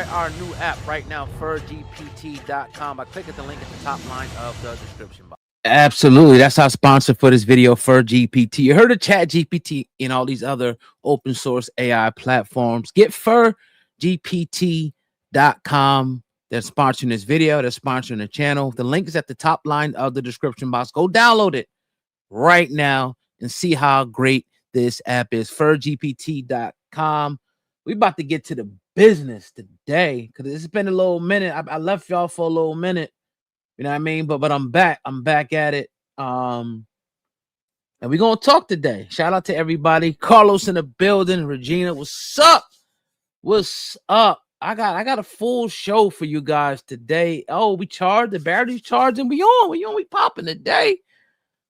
try our new app right now, furgpt.com, by clicking the link at the top line of the description box. Absolutely. That's our sponsor for this video, FurGPT. You heard of ChatGPT and all these other open source AI platforms. Get furgpt.com. They're sponsoring this video. They're sponsoring the channel. The link is at the top line of the description box. Go download it right now and see how great this app is. Furgpt.com. We about to get to the business today because it's been a little minute. I left y'all for a little minute. You know what I mean? But I'm back. I'm back at it. And we're gonna talk today. Shout out to everybody. Carlos in the building. Regina, what's up? What's up? I got a full show for you guys today. Oh, we charged. The battery's charging. We popping today.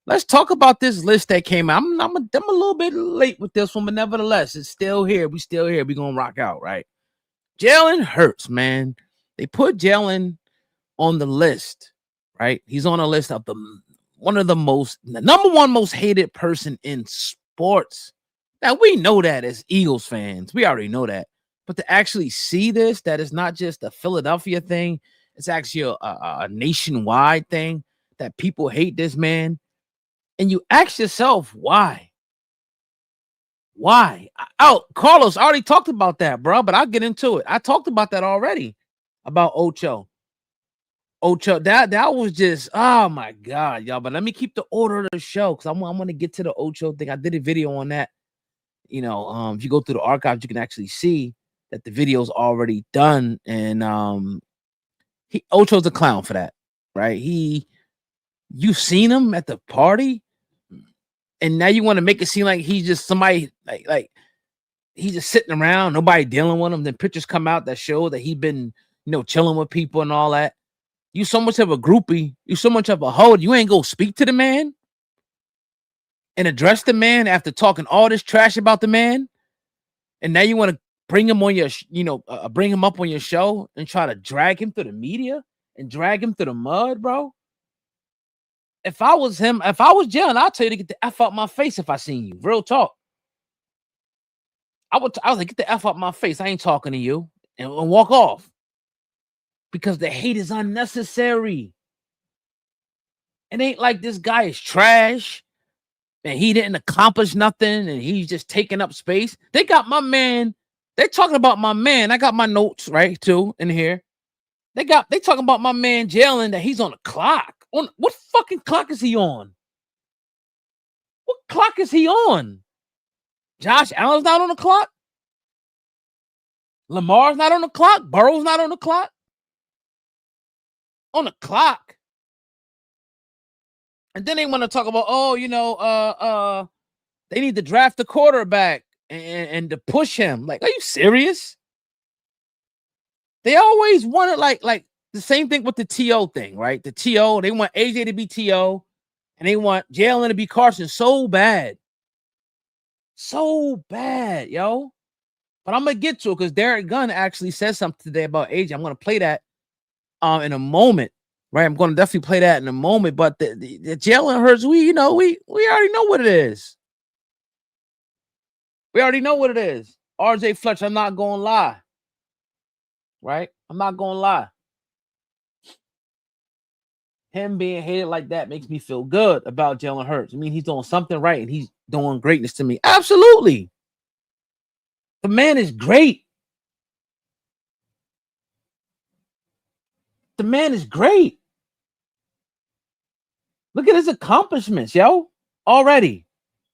Let's talk about this list that came out. I'm a little bit late with this one, but nevertheless, it's still here. We still here. We gonna rock out, right? Jalen Hurts, man. They put Jalen on the list, right? He's on a list of the number one most hated person in sports. Now we know that as Eagles fans, we already know that. But to actually see this, that is not just a Philadelphia thing, it's actually a nationwide thing that people hate this man. And you ask yourself, why? Why? Oh, Carlos, I already talked about that, bro, but I'll get into it. I talked about that already, about Ocho. That was just, oh my God, y'all. But let me keep the order of the show because I'm going to get to the Ocho thing. I did a video on that. You know, if you go through the archives, you can actually see that the video's already done. And Ocho's a clown for that, right? You've seen him at the party. And now you want to make it seem like he's just somebody like he's just sitting around, nobody dealing with him. Then pictures come out that show that he's been, chilling with people and all that. You so much of a groupie, you so much of a hoe, you ain't go speak to the man and address the man after talking all this trash about the man. And now you want to bring him on your, bring him up on your show and try to drag him through the media and drag him through the mud, bro. If I was him, if I was Jalen, I'll tell you to get the F out my face if I seen you. Real talk. I was like, get the F out my face. I ain't talking to you. And walk off. Because the hate is unnecessary. It ain't like this guy is trash and he didn't accomplish nothing and he's just taking up space. They got my man. They talking about my man. I got my notes, right, too, in here. They talking about my man Jalen that he's on the clock. On what fucking clock is he on? What clock is he on? Josh Allen's not on the clock. Lamar's not on the clock. Burrow's not on the clock. On the clock. And then they want to talk about, they need to draft the quarterback and to push him. Like, are you serious? They always wanted like the same thing with the TO thing, right? The TO, they want AJ to be TO and they want Jalen to be Carson so bad. So bad, yo. But I'm going to get to it because Derek Gunn actually said something today about AJ. I'm going to play that in a moment, right? I'm going to definitely play that in a moment. But the Jalen Hurts, we already know what it is. We already know what it is. RJ Fletcher, I'm not going to lie. Right? I'm not going to lie. Him being hated like that makes me feel good about Jalen Hurts. I mean, he's doing something right and he's doing greatness to me. Absolutely. The man is great. The man is great. Look at his accomplishments, yo. Already.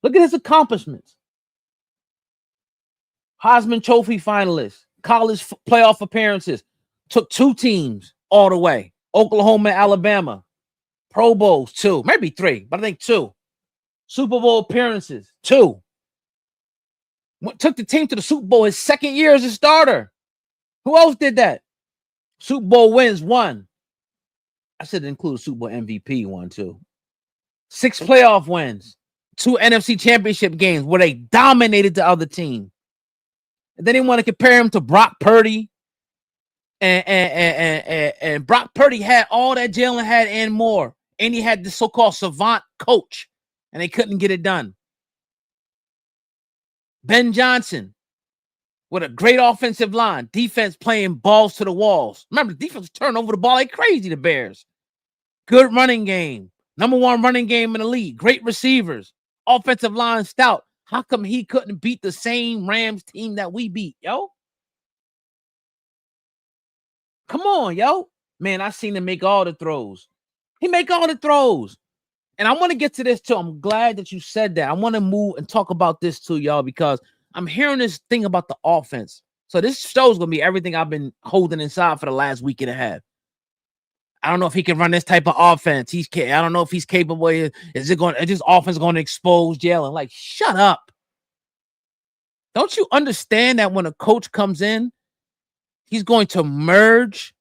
Look at his accomplishments. Heisman Trophy finalist. College playoff appearances. Took 2 teams all the way. Oklahoma, Alabama. Pro Bowls, 2. Maybe 3, but I think 2. Super Bowl appearances, 2. Took the team to the Super Bowl his second year as a starter. Who else did that? Super Bowl wins, 1. I should include Super Bowl MVP, 1, too. 6 playoff wins. 2 NFC championship games where they dominated the other team. And then they want to compare him to Brock Purdy. And Brock Purdy had all that Jalen had and more. And he had the so-called savant coach. And they couldn't get it done. Ben Johnson. with a great offensive line, defense playing balls to the walls. Remember, the defense turned over the ball like crazy, the Bears. Good running game. Number 1 running game in the league. Great receivers. Offensive line stout. How come he couldn't beat the same Rams team that we beat, yo? Come on, yo. Man, I seen him make all the throws. He make all the throws. And I want to get to this too. I'm glad that you said that. I want to move and talk about this too, y'all, because I'm hearing this thing about the offense. So this show is going to be everything I've been holding inside for the last week and a half. I don't know if he can run this type of offense. I don't know if he's capable. Is this offense going to expose Jalen? Like, shut up. Don't you understand that when a coach comes in, he's going to merge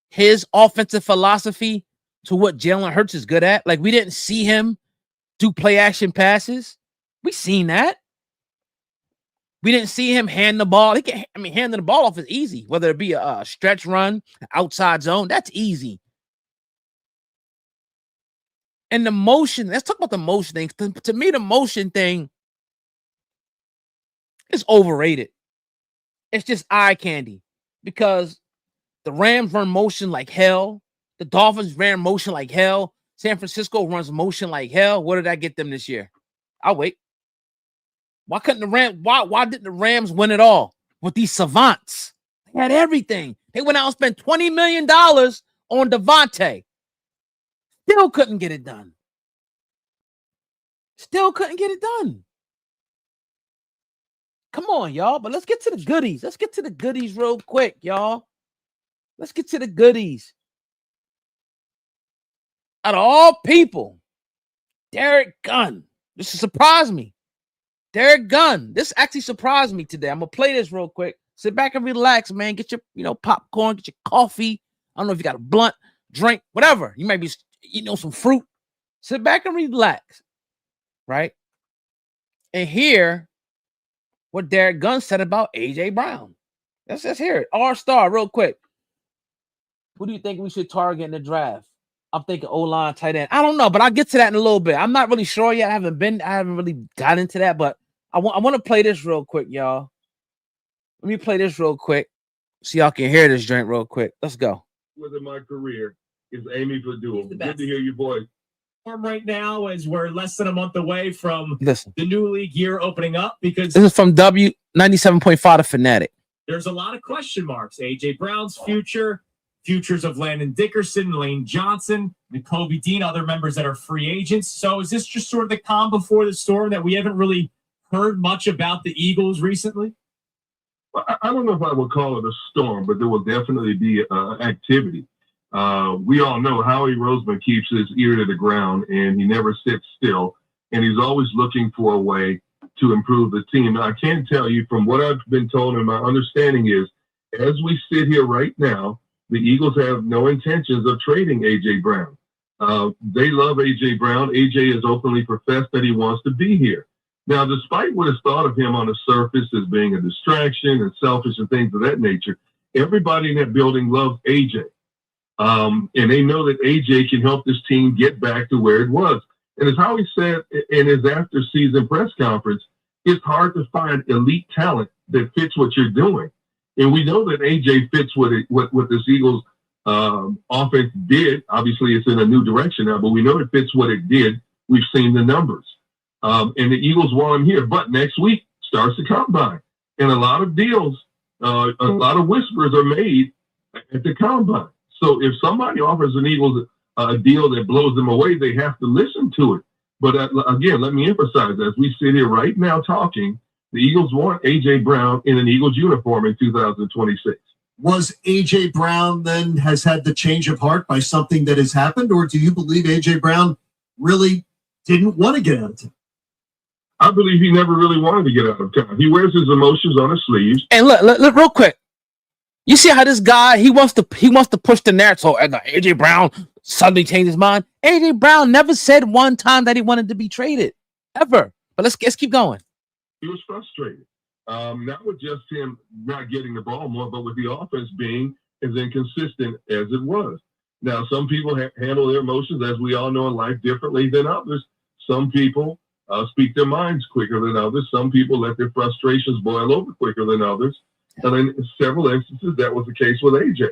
his offensive philosophy to what Jalen Hurts is good at? Like, we didn't see him do play action passes. We seen that. We didn't see him hand the ball. Handing the ball off is easy, whether it be a stretch run, outside zone. That's easy. And the motion, let's talk about the motion thing. To me, the motion thing is overrated. It's just eye candy because the Rams run motion like hell. The Dolphins ran motion like hell. San Francisco runs motion like hell. What did I get them this year? I'll wait. Why couldn't the Rams? Why didn't the Rams win it all with these savants? They had everything. They went out and spent $20 million on Devontae. Still couldn't get it done. Still couldn't get it done. Come on, y'all. But let's get to the goodies. Let's get to the goodies real quick, y'all. Let's get to the goodies. Out of all people, Derek Gunn. This surprised me. Derek Gunn. This actually surprised me today. I'm going to play this real quick. Sit back and relax, man. Get your popcorn, get your coffee. I don't know if you got a blunt, drink, whatever. You might be eating on some fruit. Sit back and relax, right? And hear what Derek Gunn said about A.J. Brown. Let's hear it. R-star real quick. Who do you think we should target in the draft? I'm thinking O-line, tight end. I don't know, but I'll get to that in a little bit. I'm not really sure yet. I haven't really got into that, but I want to play this real quick, y'all. Let me play this real quick so y'all can hear this joint real quick. Let's go. Within my career is Amy Purdue. Good to hear you, boy. Right now, as we're less than a month away from the new league year opening up, because this is from W97.5 to Fanatic. There's a lot of question marks. A.J. Brown's future, futures of Landon Dickerson, Lane Johnson, Nakobe Dean, other members that are free agents. So is this just sort of the calm before the storm that we haven't really heard much about the Eagles recently? Well, I don't know if I would call it a storm, but there will definitely be activity. We all know Howie Roseman keeps his ear to the ground, and he never sits still, and he's always looking for a way to improve the team. Now, I can tell you from what I've been told, and my understanding is, as we sit here right now, the Eagles have no intentions of trading A.J. Brown. They love A.J. Brown. A.J. has openly professed that he wants to be here. Now, despite what is thought of him on the surface as being a distraction and selfish and things of that nature, everybody in that building loves A.J. And they know that A.J. can help this team get back to where it was. And as Howie said in his after-season press conference, it's hard to find elite talent that fits what you're doing. And we know that A.J. fits what this Eagles offense did. Obviously, it's in a new direction now, but we know it fits what it did. We've seen the numbers. And the Eagles want him here. But next week starts the combine. And a lot of deals, a lot of whispers are made at the combine. So if somebody offers an Eagles a deal that blows them away, they have to listen to it. But again, let me emphasize, as we sit here right now talking, the Eagles want A.J. Brown in an Eagles uniform in 2026. Was A.J. Brown then has had the change of heart by something that has happened, or do you believe A.J. Brown really didn't want to get out of town? I believe he never really wanted to get out of town. He wears his emotions on his sleeves. And look real quick. You see how this guy, he wants to push the narrative. So A.J. Brown suddenly changed his mind. A.J. Brown never said one time that he wanted to be traded, ever. But let's keep going. He was frustrated, not with just him not getting the ball more, but with the offense being as inconsistent as it was. Now, some people handle their emotions, as we all know in life, differently than others. Some people speak their minds quicker than others. Some people let their frustrations boil over quicker than others. And in several instances, that was the case with AJ.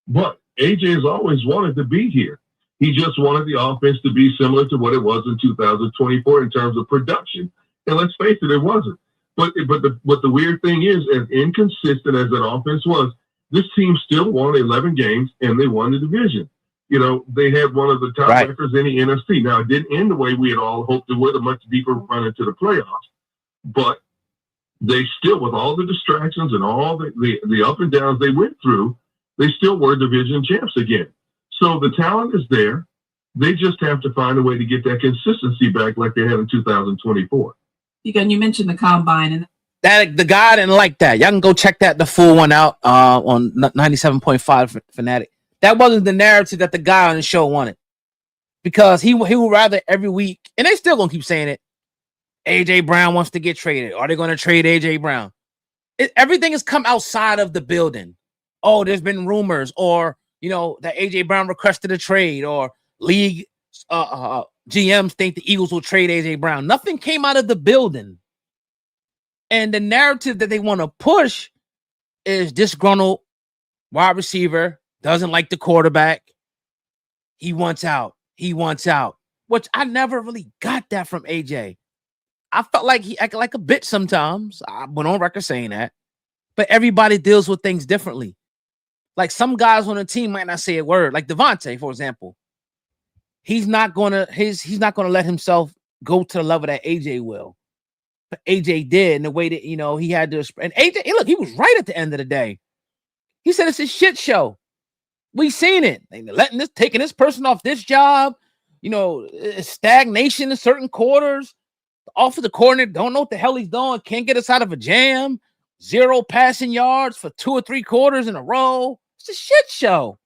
But AJ has always wanted to be here. He just wanted the offense to be similar to what it was in 2024 in terms of production. And let's face it, it wasn't. But the weird thing is, as inconsistent as that offense was, this team still won 11 games and they won the division. You know, they had one of the top records in the NFC. Now, it didn't end the way we had all hoped it would, a much deeper run into the playoffs. But they still, with all the distractions and all the up and downs they went through, they still were division champs again. So the talent is there. They just have to find a way to get that consistency back like they had in 2024. Again, you mentioned the combine, and that the guy didn't like that. Y'all can go check the full one out on 97.5 Fanatic. That wasn't the narrative that the guy on the show wanted, because he would rather every week, and they still gonna keep saying it, AJ Brown wants to get traded. Are they going to trade AJ Brown? Everything has come outside of the building. Oh, there's been rumors, or that AJ Brown requested a trade, or league GMs think the Eagles will trade AJ Brown. Nothing came out of the building. And the narrative that they want to push is disgruntled wide receiver, doesn't like the quarterback. He wants out. He wants out. Which I never really got that from AJ. I felt like he acted like a bitch sometimes. I went on record saying that. But everybody deals with things differently. Like some guys on the team might not say a word. Like Devontae, for example. He's not gonna let himself go to the level that AJ will. But AJ did, in the way that he had to. And AJ, look, he was right at the end of the day. He said it's a shit show. We seen it. They taking this person off this job. Stagnation in certain quarters. The offensive coordinator don't know what the hell he's doing. Can't get us out of a jam. 0 passing yards for 2 or 3 quarters in a row. It's a shit show.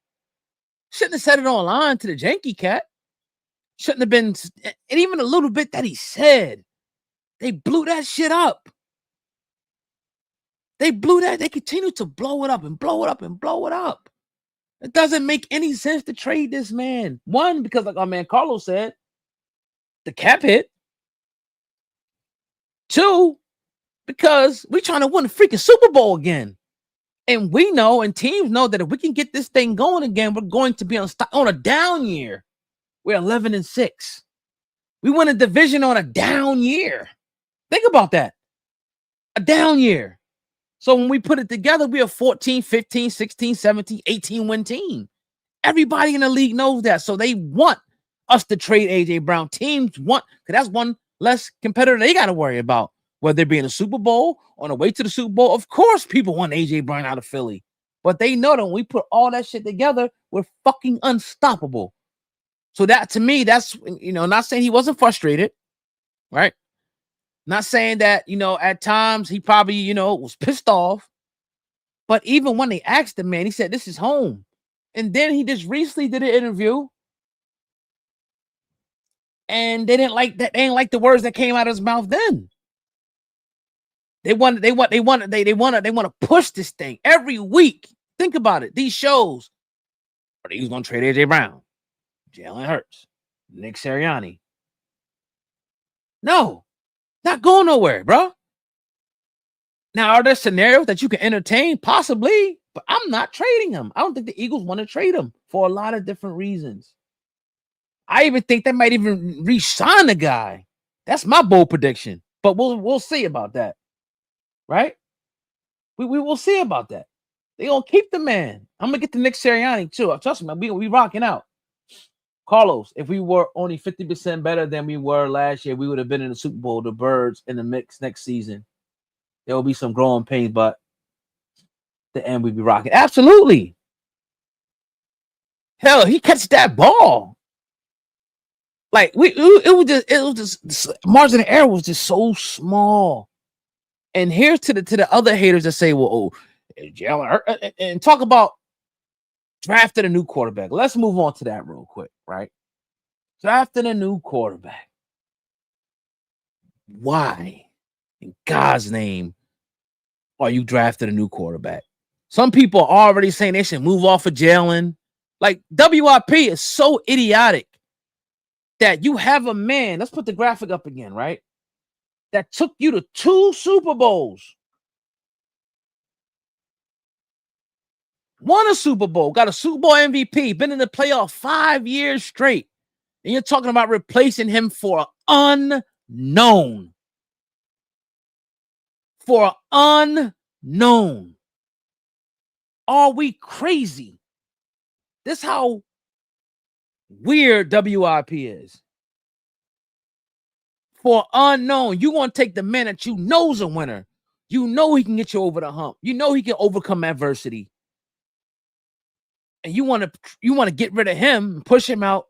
Shouldn't have said it online to the janky cat. Shouldn't have been, and even a little bit that he said, they blew that shit up. They blew that. They continue to blow it up and blow it up and blow it up. It doesn't make any sense to trade this man. One, because like our man Carlos said, the cap hit. 2, because we're trying to win a freaking Super Bowl again. And we know, and teams know, that if we can get this thing going again, we're going to be on a down year. We're 11-6. We win a division on a down year. Think about that. A down year. So when we put it together, we are 14, 15, 16, 17, 18 win team. Everybody in the league knows that. So they want us to trade AJ Brown. Teams want, because that's one less competitor they got to worry about. Whether they're in a Super Bowl, on the way to the Super Bowl, of course people want AJ Brown out of Philly. But they know that when we put all that shit together, we're fucking unstoppable. So that, to me, that's, not saying he wasn't frustrated, right? Not saying that, at times he probably, was pissed off. But even when they asked the man, he said, this is home. And then he just recently did an interview. And they didn't like that. They didn't like the words that came out of his mouth then. They want to push this thing every week. Think about it. These shows. Are they going to trade AJ Brown? Jalen Hurts, Nick Sirianni. No, not going nowhere, bro. Now, are there scenarios that you can entertain? Possibly, but I'm not trading him. I don't think the Eagles want to trade him for a lot of different reasons. I even think they might even re-sign the guy. That's my bold prediction, but we'll see about that, right? We will see about that. They gonna keep the man. I'm gonna get to Nick Sirianni too. Trust me, we rocking out. Carlos, if we were only 50% better than we were last year, we would have been in the Super Bowl. The Birds in the mix next season. There will be some growing pains, but the end we'd be rocking. Absolutely. Hell, he catches that ball. Like it was just margin of error was just so small. And here's to the other haters that say, well, Jalen, and talk about drafted a new quarterback. Let's move on to that real quick, right? Drafted a new quarterback. Why, in God's name, are you drafting a new quarterback? Some people are already saying they should move off of Jalen. Like, WIP is so idiotic that you have a man. Let's put the graphic up again, right? that took you to 2 Super Bowls, won a Super Bowl, got a Super Bowl MVP, been in the playoff 5 years straight, and you're talking about replacing him for an unknown. For an unknown. Are we crazy? This how weird WIP is. For unknown, you want to take the man that you know's a winner. You know he can get you over the hump. You know he can overcome adversity. And you want to get rid of him and push him out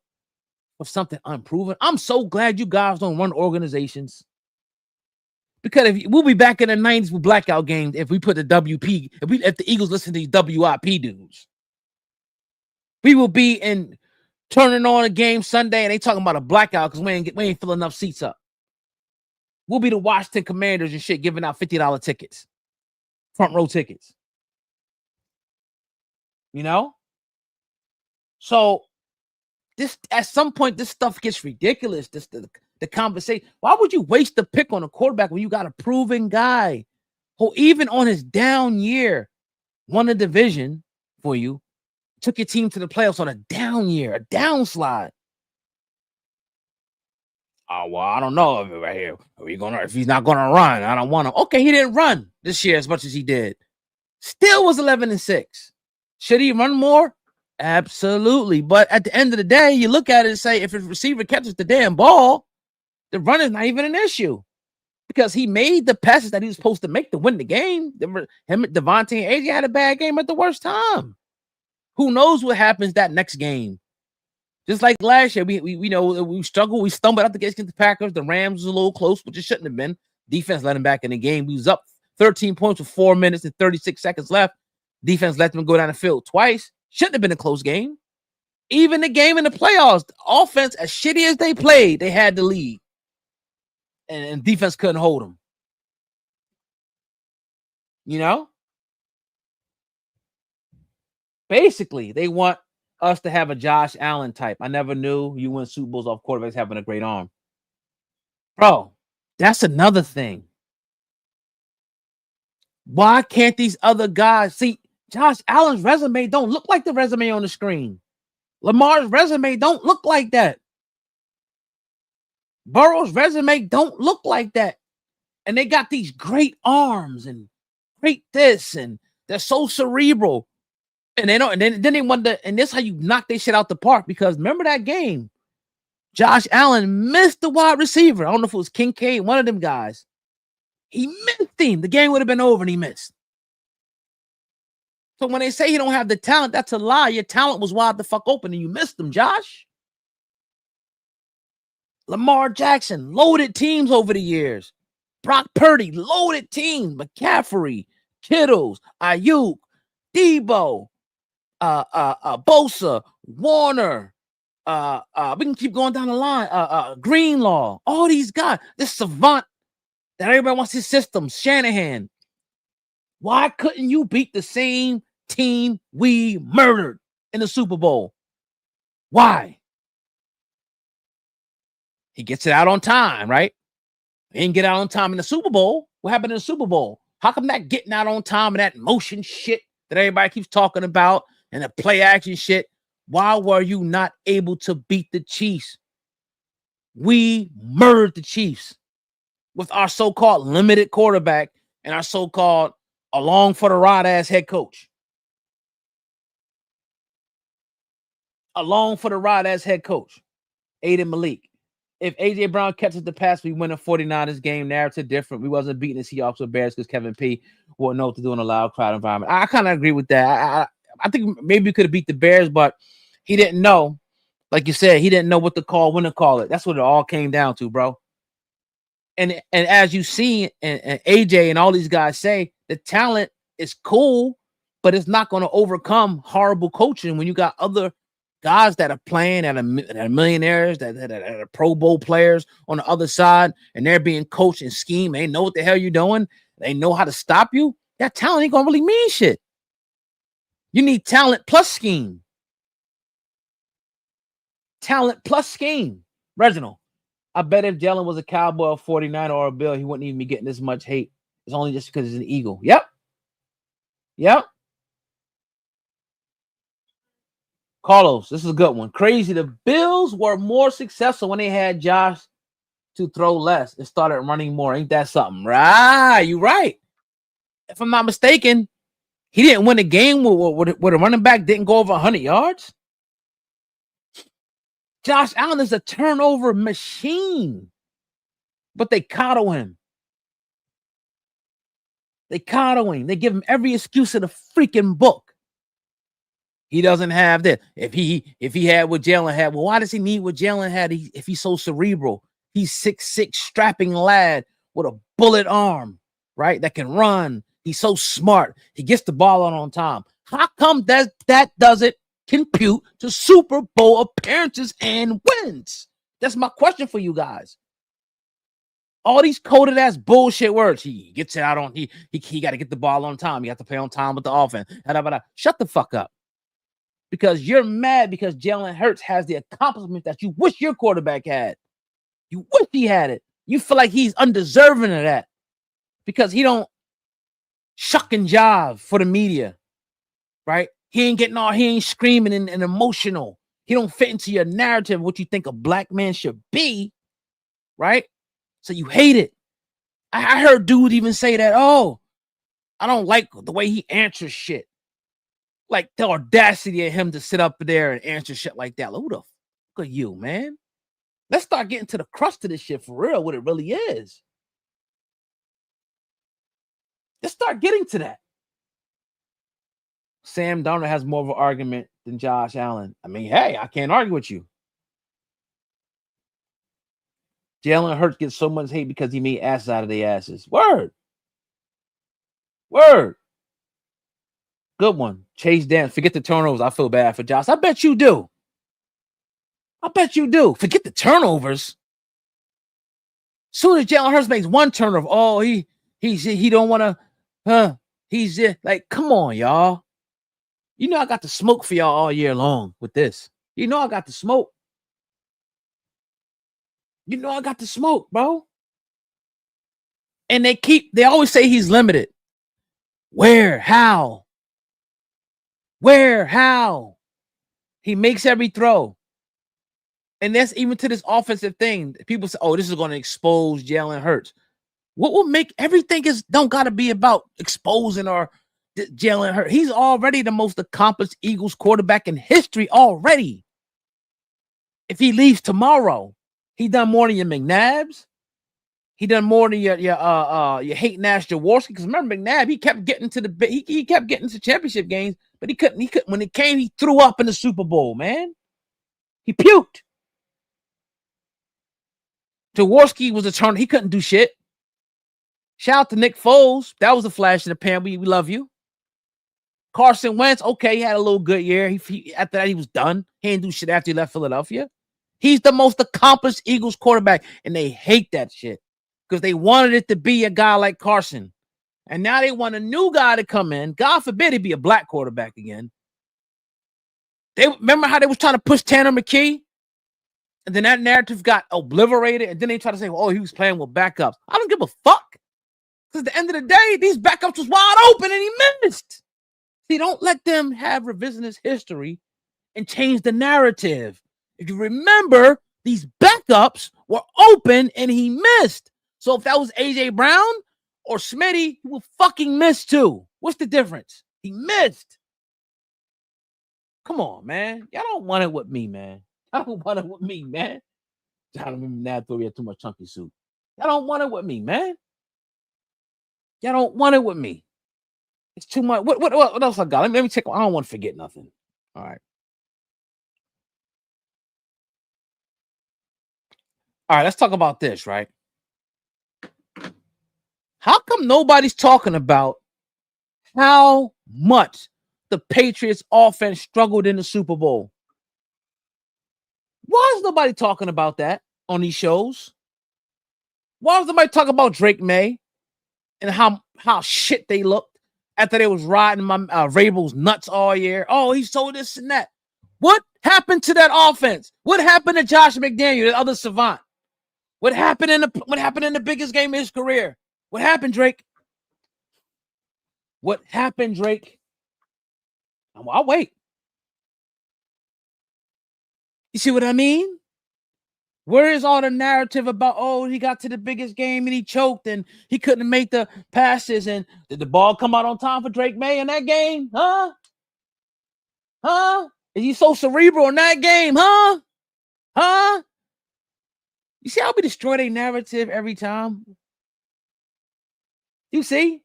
of something unproven. I'm so glad you guys don't run organizations. Because we'll be back in the 90s with blackout games if we put the WP, if the Eagles listen to these WIP dudes. We will be in turning on a game Sunday and they talking about a blackout because we ain't filling enough seats up. We'll be the Washington Commanders and shit giving out $50 tickets. Front row tickets. You know? So this at some point this stuff gets ridiculous. The conversation. Why would you waste the pick on a quarterback when you got a proven guy who even on his down year won a division for you, took your team to the playoffs on a down year, a downslide? Oh, well, I don't know right here. If he's not gonna run, I don't want him. Okay, he didn't run this year as much as he did. Still was 11-6. Should he run more? Absolutely. But at the end of the day, you look at it and say, if his receiver catches the damn ball, the run is not even an issue because he made the passes that he was supposed to make to win the game. Him, Devontae, and AJ had a bad game at the worst time. Who knows what happens that next game? Just like last year, we struggled, we stumbled out against the Packers. The Rams was a little close, which it shouldn't have been. Defense let him back in the game. We was up 13 points with 4 minutes and 36 seconds left. Defense let them go down the field twice. Shouldn't have been a close game. Even the game in the playoffs, the offense, as shitty as they played, they had the lead. And defense couldn't hold them. You know? Basically, they want us to have a Josh Allen type. I never knew you win Super Bowls off quarterbacks having a great arm. Bro, that's another thing. Why can't these other guys see? Josh Allen's resume don't look like the resume on the screen. Lamar's resume don't look like that. Burrow's resume don't look like that. And they got these great arms and great this, and they're so cerebral. And they don't, and then they wonder, and this is how you knock this shit out the park. Because remember that game, Josh Allen missed the wide receiver. I don't know if it was Kincaid, one of them guys. He missed him. The game would have been over and he missed. So when they say you don't have the talent, that's a lie. Your talent was wide the fuck open and you missed them, Josh. Lamar Jackson, loaded teams over the years. Brock Purdy, loaded teams. McCaffrey, Kittles, Ayuk, Debo, Bosa, Warner. We can keep going down the line. Greenlaw, all these guys. This savant that everybody wants his systems. Shanahan. Why couldn't you beat the same team we murdered in the Super Bowl? Why? He gets it out on time, right? He didn't get out on time in the Super Bowl. What happened in the Super Bowl? How come that getting out on time and that motion shit that everybody keeps talking about and the play action shit? Why were you not able to beat the Chiefs? We murdered the Chiefs with our so-called limited quarterback and our so-called along for the ride ass head coach. Along for the ride as head coach, Aiden Malik. If AJ Brown catches the pass, we win a 49ers game. Narrative different. We wasn't beating the Seahawks or Bears because Kevin P wouldn't know what to do in a loud crowd environment. I kind of agree with that. I think maybe we could have beat the Bears, but he didn't know. Like you said, he didn't know what to call, when to call it. That's what it all came down to, bro. And as you see, and AJ and all these guys say, the talent is cool, but it's not going to overcome horrible coaching when you got other guys that are playing that are millionaires, that are Pro Bowl players on the other side, and they're being coached and schemed. They know what the hell you're doing. They know how to stop you. That talent ain't gonna really mean shit. You need talent plus scheme. Talent plus scheme. Reginald. I bet if Jalen was a Cowboy, a 49 or a Bill, he wouldn't even be getting this much hate. It's only just because he's an Eagle. Yep. Carlos, this is a good one. Crazy. The Bills were more successful when they had Josh to throw less and started running more. Ain't that something? Right. You're right. If I'm not mistaken, he didn't win a game where the running back didn't go over 100 yards. Josh Allen is a turnover machine, but they coddle him. They give him every excuse in the freaking book. He doesn't have that. If he had what Jalen had, well, why does he need what Jalen had if he's so cerebral? He's 6'6", strapping lad with a bullet arm, right? That can run. He's so smart. He gets the ball out on time. How come that doesn't compute to Super Bowl appearances and wins? That's my question for you guys. All these coded ass bullshit words. He gets it out on he got to get the ball on time. You have to play on time with the offense. Shut the fuck up. Because you're mad because Jalen Hurts has the accomplishment that you wish your quarterback had. You wish he had it. You feel like he's undeserving of that because he don't shuck and jive for the media, right? He ain't screaming and emotional. He don't fit into your narrative, what you think a black man should be, right? So you hate it. I heard dude even say that, oh, I don't like the way he answers shit. Like the audacity of him to sit up there and answer shit like that. Like, who the fuck are you, man? Let's start getting to the crust of this shit for real, what it really is. Let's start getting to that. Sam Darnold has more of an argument than Josh Allen. I mean, hey, I can't argue with you. Jalen Hurts gets so much hate because he made asses out of their asses. Word. Good one. Chase Dan. Forget the turnovers. I feel bad for Josh. I bet you do. Forget the turnovers. Soon as Jalen Hurts makes one turnover, oh, he don't want to, he's like, come on, y'all. You know I got the smoke for y'all all year long with this. You know I got the smoke. Bro. And they always say he's limited. Where? How? He makes every throw. And that's even to this offensive thing. People say, oh, this is going to expose Jalen Hurts. What will make everything don't got to be about exposing or Jalen Hurts. He's already the most accomplished Eagles quarterback in history already. If he leaves tomorrow, he done more than your McNabbs. He done more than your hate Nash Jaworski. Because remember McNabb, he kept getting to he kept getting to championship games, but he couldn't. When it came, he threw up in the Super Bowl, man. He puked. Jaworski was a turn. He couldn't do shit. Shout out to Nick Foles. That was a flash in the pan. We love you. Carson Wentz, okay, he had a little good year. After that, he was done. He didn't do shit after he left Philadelphia. He's the most accomplished Eagles quarterback, and they hate that shit because they wanted it to be a guy like Carson. And now they want a new guy to come in. God forbid it be a black quarterback again. They remember how they was trying to push Tanner McKee? And then that narrative got obliterated. And then they try to say, oh, he was playing with backups. I don't give a fuck. Because at the end of the day, these backups was wide open and he missed. See, don't let them have revisionist history and change the narrative. If you remember, these backups were open and he missed. So if that was A.J. Brown or Smitty, he will fucking miss too. What's the difference? He missed. Come on, man. Y'all don't want it with me, man. Y'all don't want it with me, man. I don't remember that thought we had too much chunky soup. Y'all don't want it with me, man. Y'all don't want it with me. It's too much. What else I got? Let me check. I don't want to forget nothing. All right. All right, let's talk about this, right? How come nobody's talking about how much the Patriots offense struggled in the Super Bowl? Why is nobody talking about that on these shows? Why is nobody talking about Drake May and how shit they looked after they was riding my Rabel's nuts all year? Oh, he sold this and that. What happened to that offense? What happened to Josh McDaniel, the other savant? What happened in the biggest game of his career? What happened, Drake? What happened, Drake? I'll wait. You see what I mean? Where is all the narrative about, oh, he got to the biggest game and he choked and he couldn't make the passes, and did the ball come out on time for Drake May in that game? Huh? Is he so cerebral in that game? Huh? You see how we destroy their narrative every time? You see?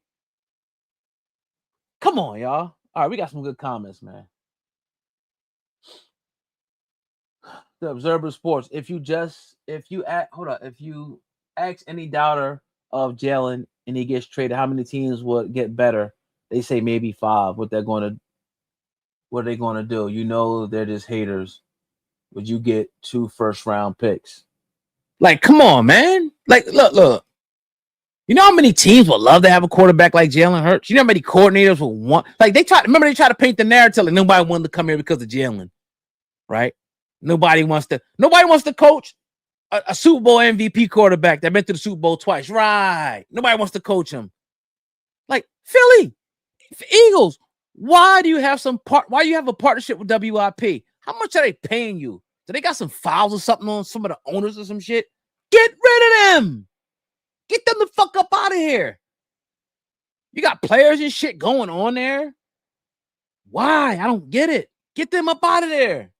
Come on, y'all. All right, we got some good comments, man. The Observer Sports. If you ask any doubter of Jalen and he gets traded, how many teams would get better? They say maybe 5. What are they gonna do? You know, they're just haters. Would you get 2 first-round picks? Like, come on, man. Like, look. You know how many teams would love to have a quarterback like Jalen Hurts? You know how many coordinators would want? Like, they try to paint the narrative like nobody wanted to come here because of Jalen, right? Nobody wants to coach a Super Bowl MVP quarterback that been to the Super Bowl twice, right? Nobody wants to coach him. Like Philly, Eagles. Why do you have a partnership with WIP? How much are they paying you? Do they got some files or something on some of the owners or some shit? Get rid of them. Get them the fuck up out of here. You got players and shit going on there. Why? I don't get it. Get them up out of there.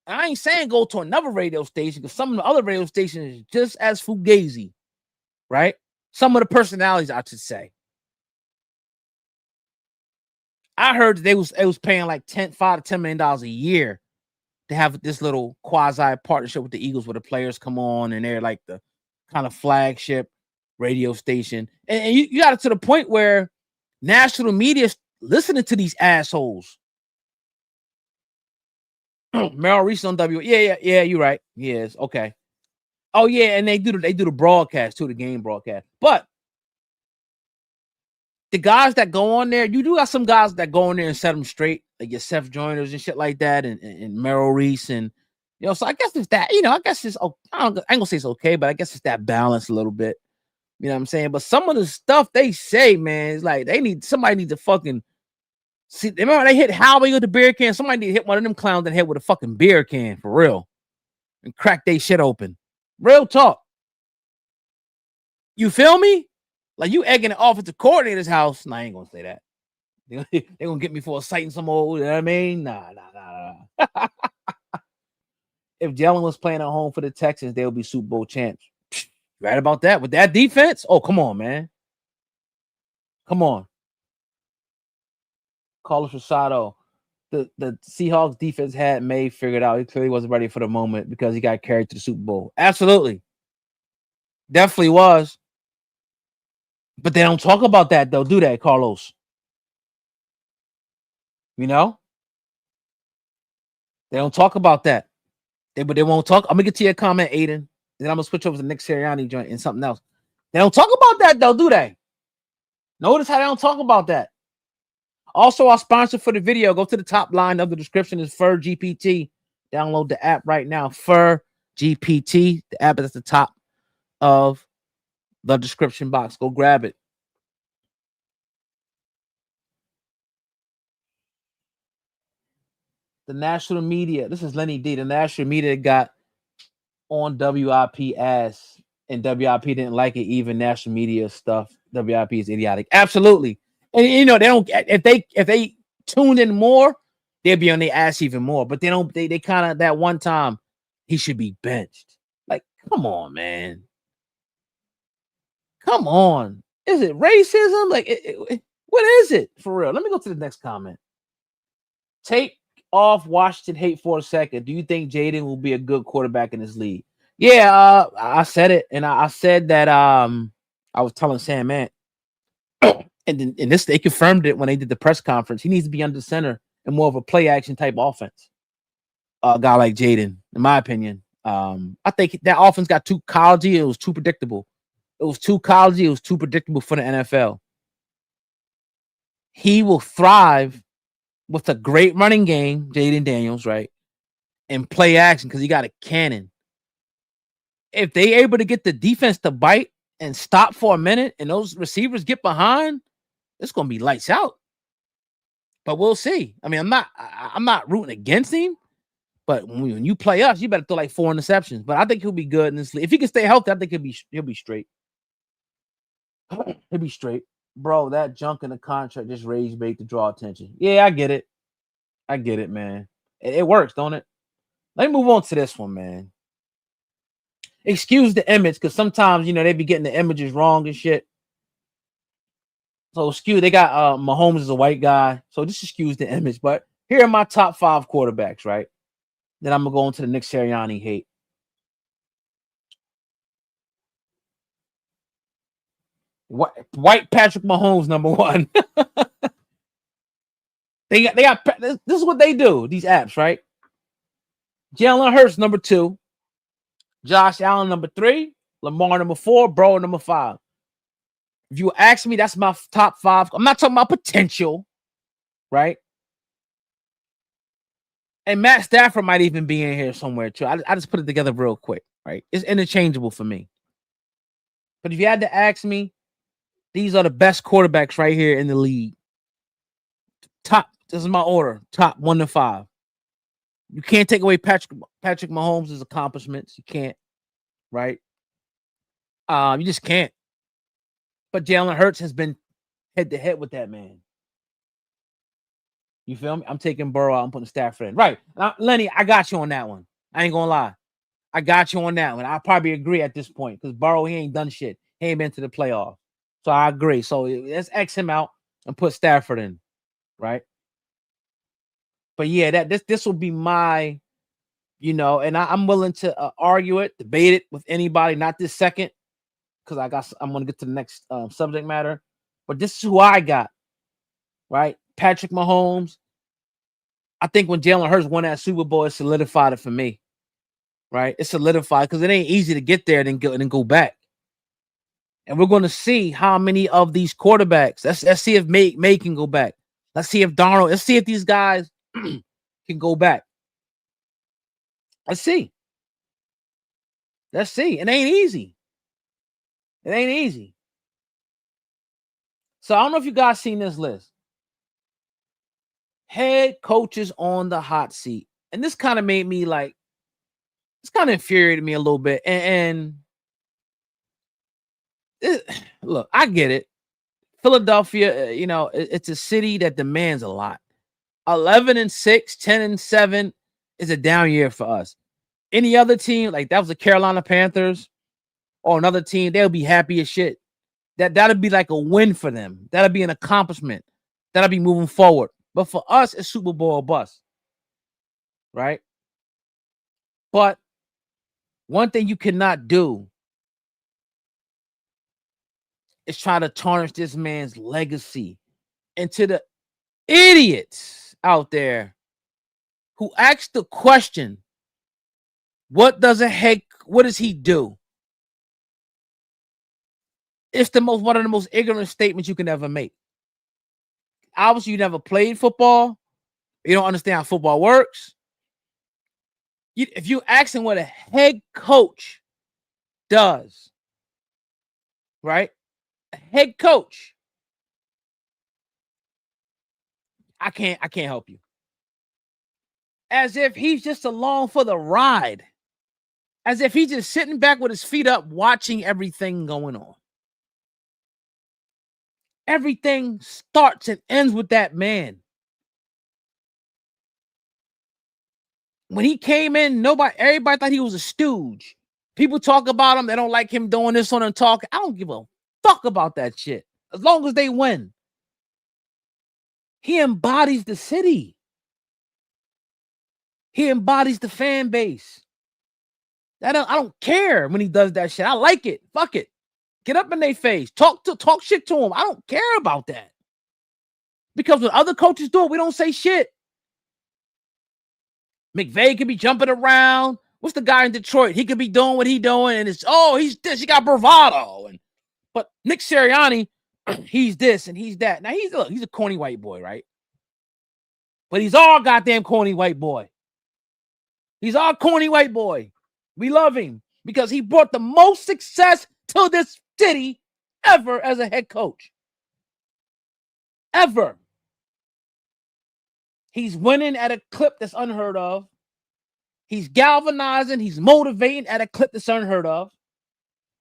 I ain't saying go to another radio station, because some of the other radio stations is just as fugazi, right? Some of the personalities, I should say. I heard that it was paying like $5 to $10 million a year to have this little quasi partnership with the Eagles, where the players come on and they're like the kind of flagship radio station. And you got it to the point where national media is listening to these assholes. Merrill Reese on W. Yeah, you're right. Yes, okay. Oh yeah, and they do the broadcast too, the game broadcast. But the guys that go on there, you do got some guys that go on there and set them straight, like your Seth Joyners and shit like that, and Merrill Reese, and so I guess it's that, I guess it's, I ain't gonna say it's okay, but I guess it's that balance a little bit. You know what I'm saying? But some of the stuff they say, man, is like somebody needs to fucking see. Remember they hit Howie with the beer can? Somebody need to hit one of them clowns in the head with a fucking beer can for real and crack they shit open. Real talk. You feel me? Like, you egging the offensive coordinator's house. Nah, I ain't gonna say that. They're gonna get me for a citing some old, you know what I mean? Nah. If Jalen was playing at home for the Texans, they'll be Super Bowl champs. Right about that. With that defense? Oh, come on, man. Come on. Carlos Rosado. The Seahawks defense had May figured out. He clearly wasn't ready for the moment because he got carried to the Super Bowl. Absolutely. Definitely was. But they don't talk about that, though, do they, Carlos? You know? They don't talk about that. But they won't talk. I'm going to get to your comment, Aiden. Then I'm going to switch over to the Nick Sirianni joint and something else. They don't talk about that, though, do they? Notice how they don't talk about that. Also, our sponsor for the video, go to the top line of the description, is Fur GPT. Download the app right now. Fur GPT. The app is at the top of the description box. Go grab it. The national media. This is Lenny D. The national media got on WIP ass, and WIP didn't like it. Even national media stuff. WIP is idiotic. Absolutely. And they don't. If they tuned in more, they'd be on their ass even more. But they don't. They kind of, that one time he should be benched. Like, come on, man. Come on. Is it racism? Like, what is it for real? Let me go to the next comment. Take off Washington hate for a second. Do you think Jaden will be a good quarterback in this league? Yeah, I said it, and I said that I was telling Sam, man. And this, they confirmed it when they did the press conference. He needs to be under center and more of a play action type offense. A guy like Jaden, in my opinion. I think that offense got too collegey. It was too predictable. It was too collegey. It was too predictable for the NFL. He will thrive with a great running game, Jaden Daniels, right? And play action because he got a cannon. if they able to get the defense to bite and stop for a minute, and those receivers get behind, it's gonna be lights out. But we'll see. I mean, I'm not rooting against him, but when you play us, you better throw like 4 interceptions. But I think he'll be good in this league. If he can stay healthy, I think he'll be straight. He'll be straight. Bro, that junk in the contract just rage bait to draw attention. Yeah, I get it. I get it, man. It works, don't it? Let me move on to this one, man. Excuse the image, because sometimes, they be getting the images wrong and shit. So excuse, they got Mahomes is a white guy. So just excuse the image. But here are my top 5 quarterbacks, right? Then I'm going to go into the Nick Sirianni hate. White Patrick Mahomes, number 1. They got this is what they do, these apps, right? Jalen Hurts, number 2. Josh Allen, number 3. Lamar, number 4. Burrow, number 5. If you ask me, that's my top 5. I'm not talking about potential, right? And Matt Stafford might even be in here somewhere too. I just put it together real quick, right? It's interchangeable for me. But if you had to ask me, these are the best quarterbacks right here in the league. This is my order. Top 1 to 5. You can't take away Patrick Mahomes' accomplishments. You can't, right? You just can't. But Jalen Hurts has been head-to-head with that man. You feel me? I'm taking Burrow out and putting Stafford in. Right. Lenny, I got you on that one. I ain't going to lie. I got you on that one. I probably agree at this point because Burrow, he ain't done shit. He ain't been to the playoffs. So I agree. So let's X him out and put Stafford in, right? But yeah, this will be my, and I'm willing to argue it, debate it with anybody, not this second, because I'm going to get to the next subject matter. But this is who I got, right? Patrick Mahomes. I think when Jalen Hurts won that Super Bowl, it solidified it for me, right? It's solidified because it ain't easy to get there and then go back. And we're going to see how many of these quarterbacks. Let's see if May can go back. Let's see if Darnold. Let's see if these guys can go back. Let's see. Let's see. It ain't easy. It ain't easy. So I don't know if you guys seen this list. Head coaches on the hot seat. And this kind of made me it's kind of infuriated me a little bit. And look, I get it. Philadelphia, it's a city that demands a lot. 11-6, 10-7 is a down year for us. Any other team, like that was the Carolina Panthers or another team, they'll be happy as shit. That'll be like a win for them. That'll be an accomplishment. That'll be moving forward. But for us, it's Super Bowl or bust, right? But one thing you cannot do is try to tarnish this man's legacy. And to the idiots out there who ask the question, what does he do? It's one of the most ignorant statements you can ever make. Obviously, you never played football. You don't understand how football works. If you ask him what a head coach does, right? A head coach, I can't help you. As if he's just along for the ride. As if he's just sitting back with his feet up, watching everything going on. Everything starts and ends with that man. When he came in, everybody thought he was a stooge. People talk about him. They don't like him doing this on and talk. I don't give a fuck about that shit. As long as they win. He embodies the city. He embodies the fan base. I don't care when he does that shit. I like it. Fuck it. Get up in their face. Talk shit to him. I don't care about that. Because when other coaches do it, we don't say shit. McVay could be jumping around. What's the guy in Detroit? He could be doing what he's doing, and he's this. He got bravado. But Nick Sirianni, he's this and he's that. Now he's a corny white boy, right? But he's all goddamn corny white boy. He's all corny white boy. We love him. because he brought the most success to this city ever as a head coach. Ever. He's winning at a clip that's unheard of. He's galvanizing. He's motivating at a clip that's unheard of.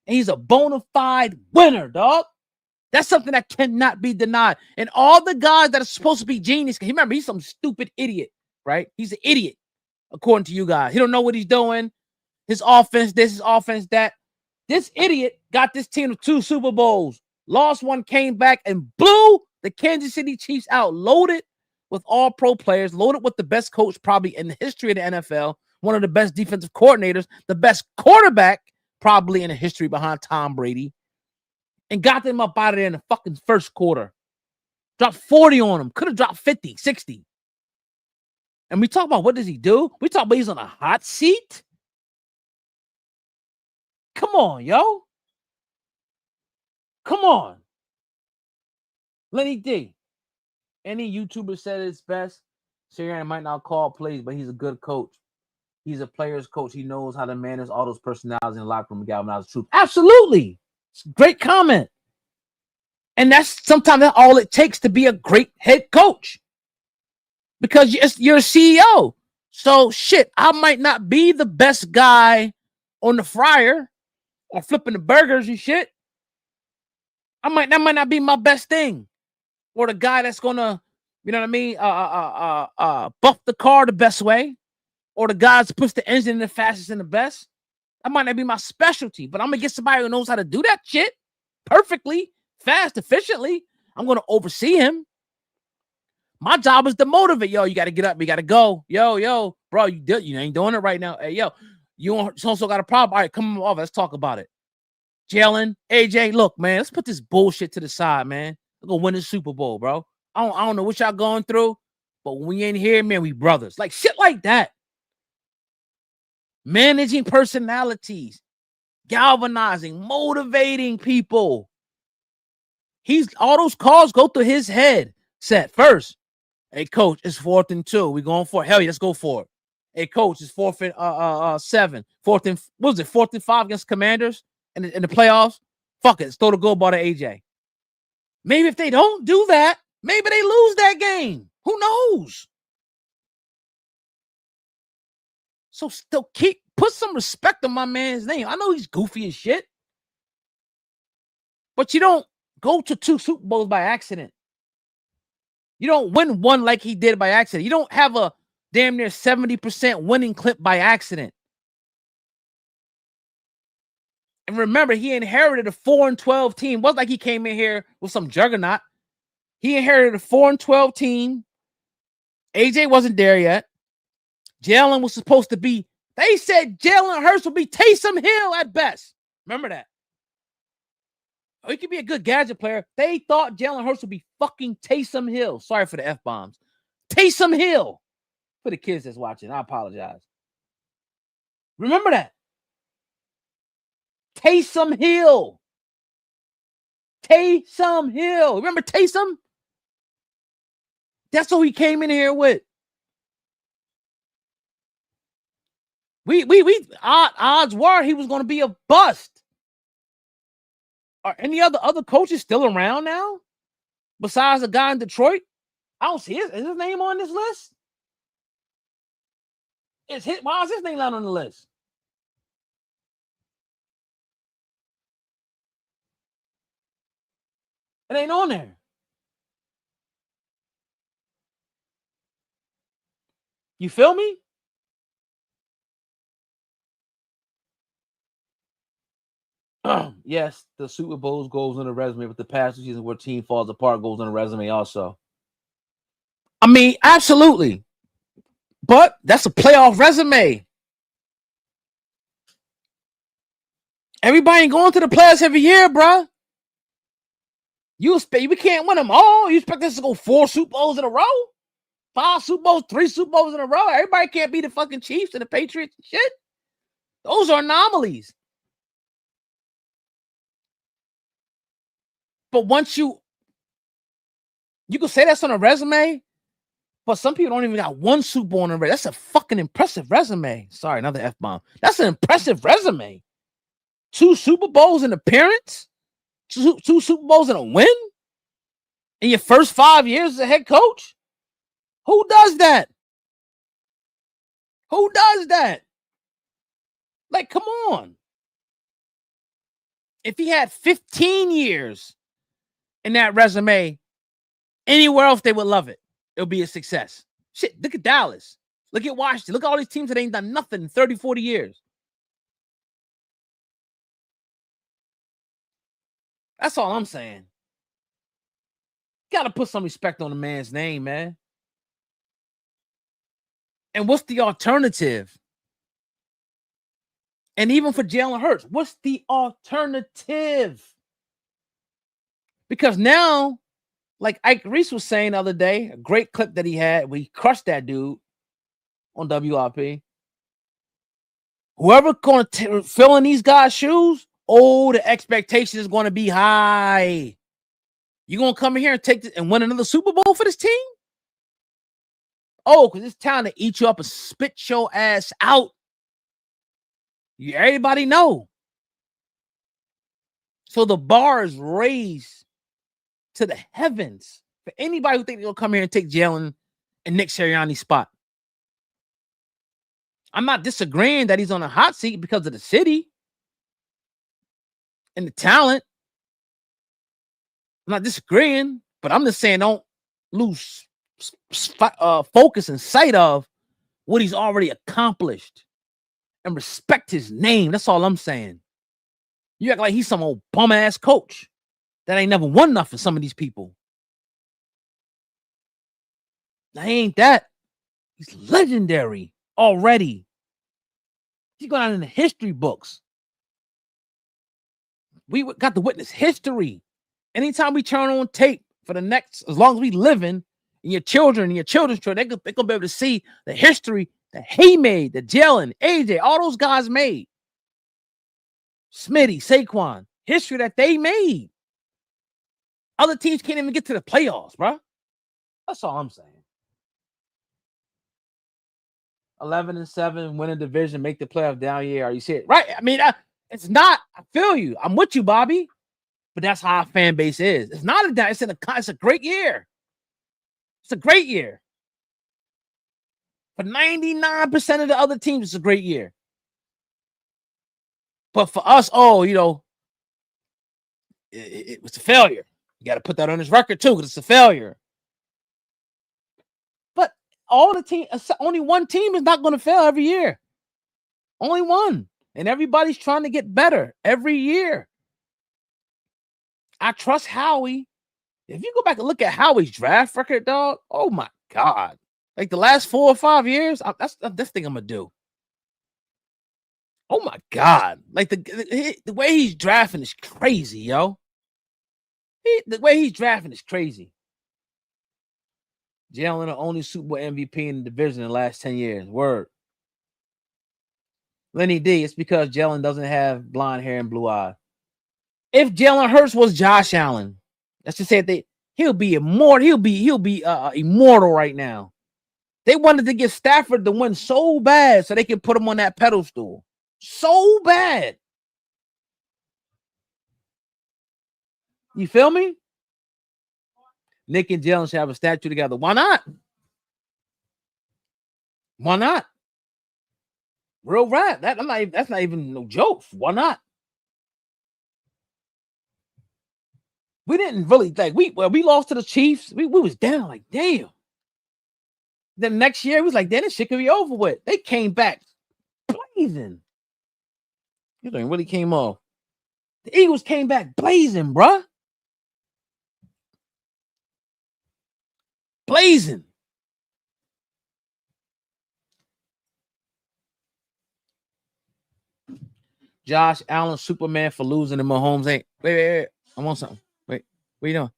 And he's a bona fide winner, dog. That's something that cannot be denied. And all the guys that are supposed to be genius, remember, he's some stupid idiot, right? He's an idiot, according to you guys. He don't know what he's doing. His offense, this, his offense, that. This idiot got this team to 2 Super Bowls. Lost one, came back, and blew the Kansas City Chiefs out, loaded with all pro players, loaded with the best coach probably in the history of the NFL, one of the best defensive coordinators, the best quarterback probably in the history behind Tom Brady, and got them up out of there in the fucking first quarter. Dropped 40 on them. Could have dropped 50, 60. And we talk about what does he do? We talk about he's on a hot seat. Come on, yo. Come on. Lenny D. Any YouTuber said it's best. Sirianni might not call plays, but he's a good coach. He's a player's coach. He knows how to manage all those personalities in the locker room and galvanize the truth. Absolutely. It's a great comment. And that's sometimes that's all it takes to be a great head coach. Because you're a CEO. So shit, I might not be the best guy on the fryer or flipping the burgers and shit. That might not be my best thing. Or the guy that's gonna, you know what I mean, buff the car the best way. Or the guy that puts the engine in the fastest and the best. That might not be my specialty, but I'm gonna get somebody who knows how to do that shit perfectly, fast, efficiently. I'm gonna oversee him. My job is to motivate. Yo, you gotta get up, you gotta go. Yo, bro, you ain't doing it right now. Hey, yo, you also got a problem. All right, come on, let's talk about it. Jalen, AJ, look, man, let's put this bullshit to the side, man. We're gonna win the Super Bowl, bro. I don't know what y'all going through, but when we ain't here, man, we brothers. Like shit like that. Managing personalities, galvanizing, motivating people. All those calls go through his head. Set first. Hey, coach, it's 4th and 2. We going for it. Hell yeah, let's go for it. Hey, coach, it's 4th and 7. 4th and what was it? 4th and 5 against Commanders in the playoffs. Fuck it, let's throw the goal ball to AJ. Maybe if they don't do that, maybe they lose that game. Who knows? So still put some respect on my man's name. I know he's goofy as shit, but you don't go to 2 Super Bowls by accident. You don't win one like he did by accident. You don't have a damn near 70% winning clip by accident. And remember, he inherited a 4-12 team. It wasn't like he came in here with some juggernaut. He inherited a 4-12 team. AJ wasn't there yet. Jalen was supposed to be, they said Jalen Hurts would be Taysom Hill at best. Remember that. Oh, he could be a good gadget player. They thought Jalen Hurts would be fucking Taysom Hill. Sorry for the F-bombs. Taysom Hill. For the kids that's watching, I apologize. Remember that. Taysom Hill. Taysom Hill. Remember Taysom? That's who he came in here with. Odds were he was going to be a bust. Are any other coaches still around now? Besides the guy in Detroit? I don't see is his name on this list? Why is his name not on the list? It ain't on there. You feel me? Yes, the Super Bowls goes on the resume, but the past season where team falls apart goes on the resume also. I mean, absolutely. But that's a playoff resume. Everybody ain't going to the playoffs every year, bro. We can't win them all. You expect us to go 4 Super Bowls in a row? 5 Super Bowls, 3 Super Bowls in a row? Everybody can't be the fucking Chiefs and the Patriots and shit. Those are anomalies. But once you can say that's on a resume, but some people don't even got 1 Super Bowl on the resume. That's a fucking impressive resume. Sorry, another F-bomb. That's an impressive resume. 2 Super Bowls in appearance, two Super Bowls in a win in your first 5 years as a head coach? Who does that? Who does that? Like, come on. If he had 15 years in that resume, anywhere else they would love it. It'll be a success. Shit, look at Dallas. Look at Washington. Look at all these teams that ain't done nothing in 30, 40 years. That's all I'm saying. Got to put some respect on the man's name, man. And what's the alternative? And even for Jalen Hurts, what's the alternative? Because now, like Ike Reese was saying the other day, a great clip that he had where he crushed that dude on WRP. Whoever going to fill in these guys' shoes, the expectation is going to be high. You going to come in here and take this and win another Super Bowl for this team? Oh, because it's time to eat you up and spit your ass out. Everybody know. So the bar is raised to the heavens for anybody who think they're going to come here and take Jalen and Nick Sirianni's spot. I'm not disagreeing that he's on a hot seat because of the city and the talent. I'm not disagreeing, but I'm just saying don't lose focus and sight of what he's already accomplished and respect his name. That's all I'm saying. You act like he's some old bum-ass coach that ain't never won nothing, some of these people. Now, he ain't that. He's legendary already. He's going out in the history books. We got to witness history. Anytime we turn on tape for the next, as long as we living, and your children and your children's children, they're going to be able to see the history that he made, that Jalen, AJ, all those guys made. Smitty, Saquon, history that they made. Other teams can't even get to the playoffs, bro. That's all I'm saying. 11-7, win a division, make the playoff down year. Are you serious? Right? I mean, it's not. I feel you. I'm with you, Bobby. But that's how our fan base is. It's not a down. It's a great year. It's a great year. For 99% of the other teams, it's a great year. But for us, it was a failure. You got to put that on his record too, because it's a failure. But all the team, only one team is not going to fail every year. Only one. And everybody's trying to get better every year. I trust Howie. If you go back and look at Howie's draft record, dog, oh my God. Like the last 4 or 5 years, that's this thing I'm going to do. Oh my God. Like the way he's drafting is crazy, yo. The way he's drafting is crazy. Jalen, the only Super Bowl MVP in the division in the last 10 years. Word. Lenny D, it's because Jalen doesn't have blonde hair and blue eyes. If Jalen Hurts was Josh Allen, let's just say that he'll be immortal. He'll be immortal right now. They wanted to get Stafford to win so bad so they could put him on that pedestal. So bad. You feel me? Nick and Jalen should have a statue together. Why not? Why not? Real rap. That's not even no joke. Why not? We didn't really we lost to the Chiefs. We was down like damn. Then next year we was like, damn, this shit could be over with. They came back blazing. You think really came off. The Eagles came back blazing, bruh. Blazing. Josh Allen, Superman for losing to Mahomes. Ain't wait. I want something. Wait, what you doing?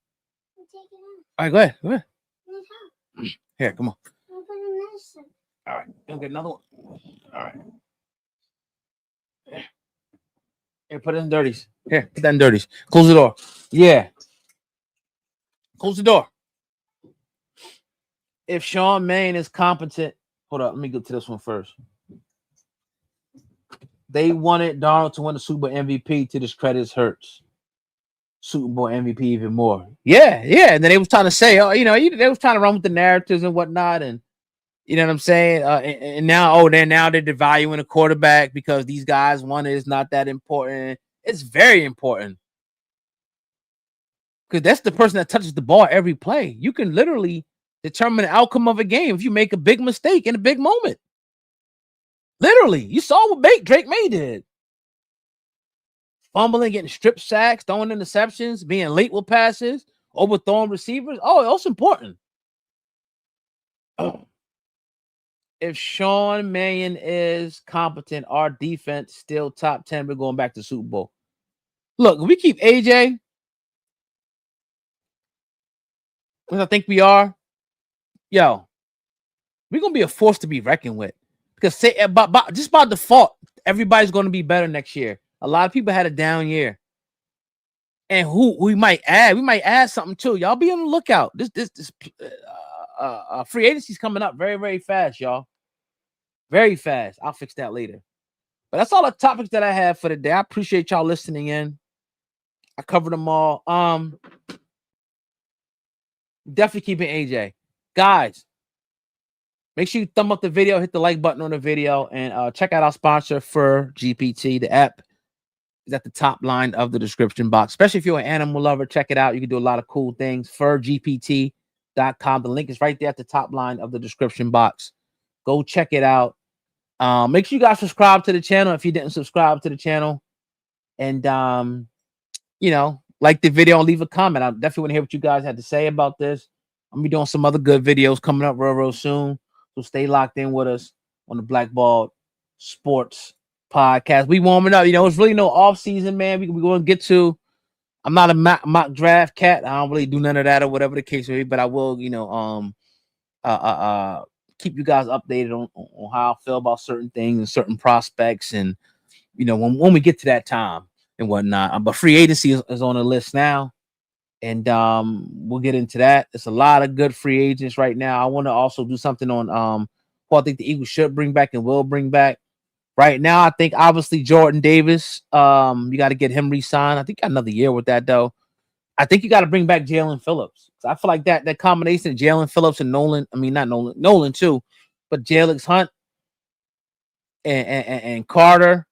All right, go ahead. Go ahead. Here, come on. All right, go get another one. All right. Here, put it in dirties. Here, put that in dirties. Close the door. Yeah. Close the door. If Sean Maine is competent, hold up, let me go to this one first. They wanted Darnold to win the Super Bowl MVP to discredit Hurts. Super Bowl MVP even more. Yeah. And then they was trying to say, they was trying to run with the narratives and whatnot, and you know what I'm saying. And now, they're devaluing a quarterback because these guys one is not that important. It's very important because that's the person that touches the ball every play. You can literally determine the outcome of a game if you make a big mistake in a big moment. Literally, you saw what Drake May did. Fumbling, getting strip sacks, throwing interceptions, being late with passes, overthrowing receivers. Oh, that's important. Oh. If Sean Mannion is competent, our defense still top 10. We're going back to Super Bowl. Look, if we keep AJ, which I think we are, we're going to be a force to be reckoned with. Because just by default, everybody's going to be better next year. A lot of people had a down year. And who we might add something too. Y'all be on the lookout. This free agency's coming up very, very fast, y'all. Very fast. I'll fix that later. But that's all the topics that I have for today. I appreciate y'all listening in. I covered them all. Definitely keeping AJ. Guys, make sure you thumb up the video, hit the like button on the video, and check out our sponsor for GPT. The app is at the top line of the description box. Especially if you're an animal lover, check it out. You can do a lot of cool things. FurGPT.com. The link is right there at the top line of the description box. Go check it out. Make sure you guys subscribe to the channel if you didn't subscribe to the channel. And, like the video and leave a comment. I definitely want to hear what you guys had to say about this. I'm going to be doing some other good videos coming up real soon. So stay locked in with us on the Blackballed Sports Podcast. We warming up. It's really no off season, man. We're going to get to. I'm not a mock draft cat. I don't really do none of that or whatever the case may be, but I will, keep you guys updated on how I feel about certain things and certain prospects, and when we get to that time and whatnot. But free agency is on the list now, and we'll get into that. There's a lot of good free agents right now. I want to also do something on who I think the Eagles should bring back and will bring back. Right now, I think obviously Jordan Davis. You got to get him re-signed. I think got another year with that though. I think you got to bring back Jalen Phillips. I feel like that combination of Jalen Phillips and Nolan. I mean, not Nolan too, but Jalix Hunt and Carter,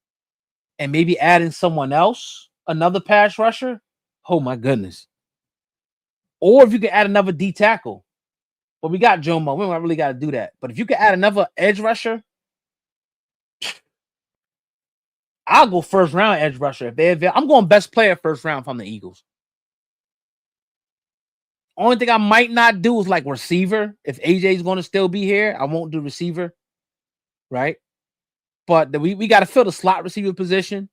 and maybe adding someone else, another pass rusher. Oh my goodness! Or if you could add another D tackle. Well, we got Jomo. We don't really got to do that. But if you could add another edge rusher, I'll go first round edge rusher. I'm going best player first round from the Eagles. Only thing I might not do is like receiver. If AJ is going to still be here, I won't do receiver, right? But we got to fill the slot receiver position.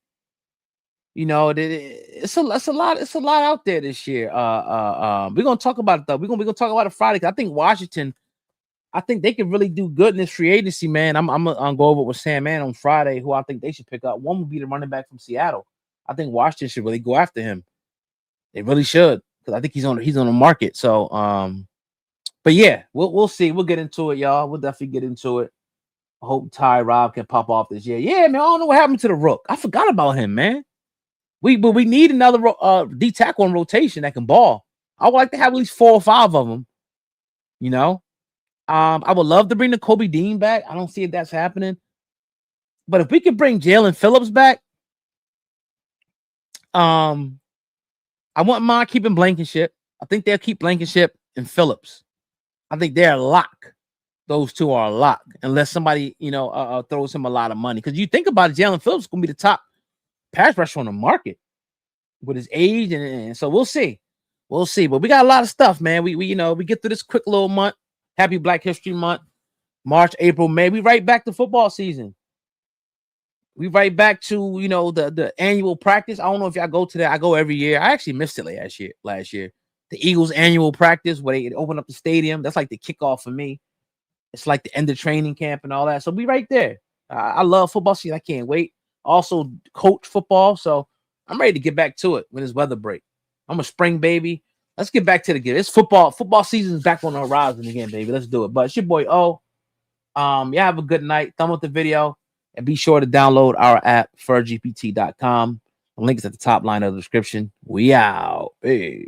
It's a lot. It's a lot out there this year. We're gonna talk about it though. We're gonna talk about it Friday. I think Washington. I think they could really do good in this free agency, man. I'm gonna go over with Sam Man on Friday, who I think they should pick up. One would be the running back from Seattle. I think Washington should really go after him. They really should. I think he's on the market. So, but yeah, we'll see. We'll get into it, y'all. We'll definitely get into it. I hope Ty Rob can pop off this year. Yeah, man. I don't know what happened to the Rook. I forgot about him, man. We need another D tackle on rotation that can ball. I would like to have at least 4 or 5 of them. I would love to bring the Kobe Dean back. I don't see if that's happening. But if we could bring Jalen Phillips back, I wouldn't mind keeping Blankenship. I think they'll keep Blankenship and Phillips. I think they're a lock. Those two are a lock, unless somebody, throws him a lot of money. Because you think about it, Jalen Phillips is going to be the top pass rusher on the market with his age, and so we'll see. We'll see. But we got a lot of stuff, man. We get through this quick little month. Happy Black History Month. March, April, May. We right back to football season. We right back to, the annual practice. I don't know if y'all go to that. I go every year. I actually missed it last year. The Eagles annual practice where they open up the stadium. That's like the kickoff for me. It's like the end of training camp and all that. So we right there. I love football season. I can't wait. Also coach football. So I'm ready to get back to it when it's weather break. I'm a spring baby. Let's get back to the game. It's football. Football season is back on the horizon again, baby. Let's do it. But it's your boy O. Y'all have a good night. Thumb up the video. And be sure to download our app, furgpt.com. The link is at the top line of the description. We out. Hey.